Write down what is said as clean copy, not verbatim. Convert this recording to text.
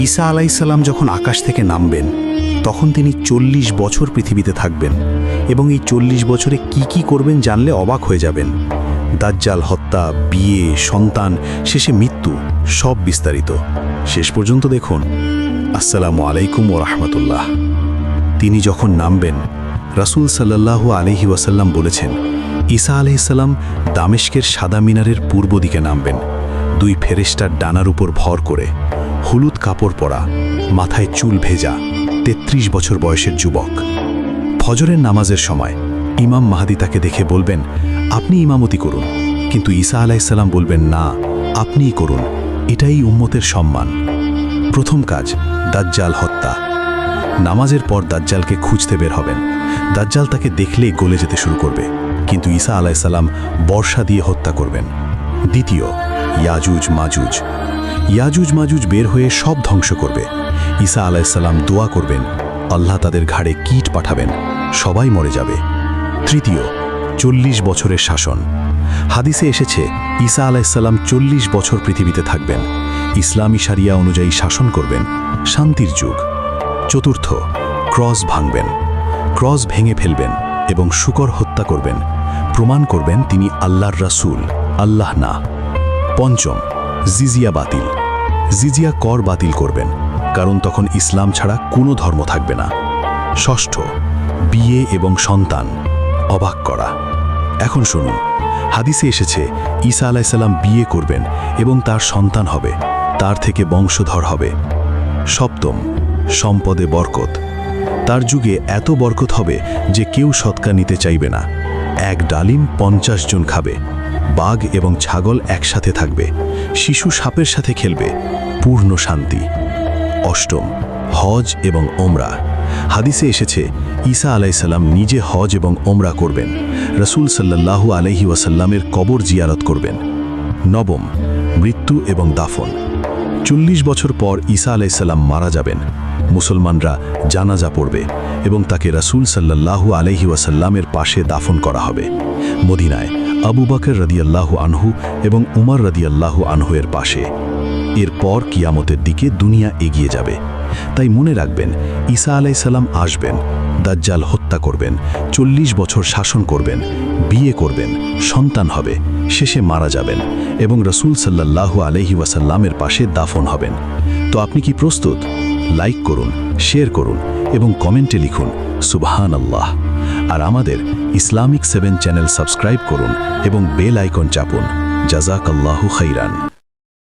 ঈসা আলাইসাল্লাম যখন আকাশ থেকে নামবেন তখন তিনি 40 বছর পৃথিবীতে থাকবেন এবং এই 40 বছরে কি করবেন জানলে অবাক হয়ে যাবেন। দাজ্জাল হত্যা, বিয়ে, সন্তান, শেষে মৃত্যু, সব বিস্তারিত। শেষ পর্যন্ত দেখুন। আসসালামু আলাইকুম ওয়া রাহমাতুল্লাহ। তিনি যখন নামবেন, রাসূল সাল্লাল্লাহু আলাইহি ওয়াসাল্লাম বলেছেন, ঈসা আলাইহিসসালাম দামেস্কের সাদা মিনারের পূর্ব দিকে নামবেন, 2 ফেরেশতার ডানার উপর ভর করে, হলুদ কাপড় পরা, মাথায় চুল ভেজা, 33 বছর বয়সের যুবক। ফজরের নামাজের সময় ইমাম মাহদী তাকে দেখে বলবেন, আপনি ইমামতি করুন, কিন্তু ঈসা আলাইহিসসালাম বলবেন, না, আপনিই করুন, এটাই উম্মতের সম্মান। প্রথম কাজ, দাজ্জাল হত্যা। নামাজের পর দাজ্জালকে খুঁজতে বের হবেন। দাজ্জাল তাকে দেখলেই গলে যেতে শুরু করবে, কিন্তু ঈসা আলাইহিসসালাম বর্ষা দিয়ে হত্যা করবেন। দ্বিতীয়, ইয়াজুজ মাজুজ। ইয়াজুজ মাজুজ বের হয়ে সব ধ্বংস করবে। ঈসা আলাইহিসসালাম দোয়া করবেন, আল্লাহ তাদের ঘাড়ে কীট পাঠাবেন, সবাই মরে যাবে। তৃতীয়, 40 বছরের শাসন। হাদিসে এসেছে ঈসা আলাইহিসসালাম 40 বছর পৃথিবীতে থাকবেন, ইসলামী শারিয়া অনুযায়ী শাসন করবেন, শান্তির যুগ। চতুর্থ, ক্রস ভাঙবেন। ক্রস ভেঙে ফেলবেন এবং শুকর হত্যা করবেন, প্রমাণ করবেন তিনি আল্লাহর রাসূল, আল্লাহ না। পঞ্চম, জিজিয়া বাতিল। জিজিয়া কর বাতিল করবেন, কারণ তখন ইসলাম ছাড়া কোনো ধর্ম থাকবে না। ষষ্ঠ, বিয়ে এবং সন্তান। অবাক করা। এখন শুনুন, হাদিসে এসেছে ঈসা আলাইহিসসালাম বিয়ে করবেন এবং তার সন্তান হবে, তার থেকে বংশধর হবে। সপ্তম, সম্পদে বরকত। তার যুগে এত বরকত হবে যে কেউ সদকা নিতে চাইবে না। 1 ডালিম 50 জন খাবে। বাঘ এবং ছাগল একসাথে থাকবে। শিশু সাপের সাথে খেলবে। পূর্ণ শান্তি। অষ্টম, হজ এবং ওমরা। হাদিসে এসেছে ঈসা আলাইহিসসালাম নিজে হজ এবং ওমরা করবেন, রাসূল সাল্লাল্লাহু আলাইহি ওয়াসাল্লামের কবর জিয়ারত করবেন। নবম, মৃত্যু এবং দাফন। 40 বছর পর ঈসা আলাইহিসসালাম মারা যাবেন। মুসলমানরা জানাজা পড়বে এবং তাকে রাসূল সাল্লাল্লাহু আলাইহি ওয়াসাল্লামের পাশে দাফন করা হবে, মদিনায় আবু বকর রাদিয়াল্লাহু আনহু এবং উমর রাদিয়াল্লাহু আনহু এর পাশে। এরপর কিয়ামতের দিকে দুনিয়া এগিয়ে যাবে। তাই মনে রাখবেন, ঈসা আলাইহিসসালাম আসবেন, দাজ্জাল হত্যা করবেন, 40 বছর শাসন করবেন, বিয়ে করবেন, সন্তান হবে, শেষে মারা যাবেন এবং রাসূল সাল্লাল্লাহু আলাইহি ওয়াসাল্লামের পাশে দাফন হবেন। তো আপনি কি প্রস্তুত? লাইক করুন, শেয়ার করুন এবং কমেন্টে লিখুন সুবহানাল্লাহ। আর আমাদের ইসলামিক 7 চ্যানেল সাবস্ক্রাইব করুন এবং বেল আইকন চাপুন। জাযাকাল্লাহু খাইরান।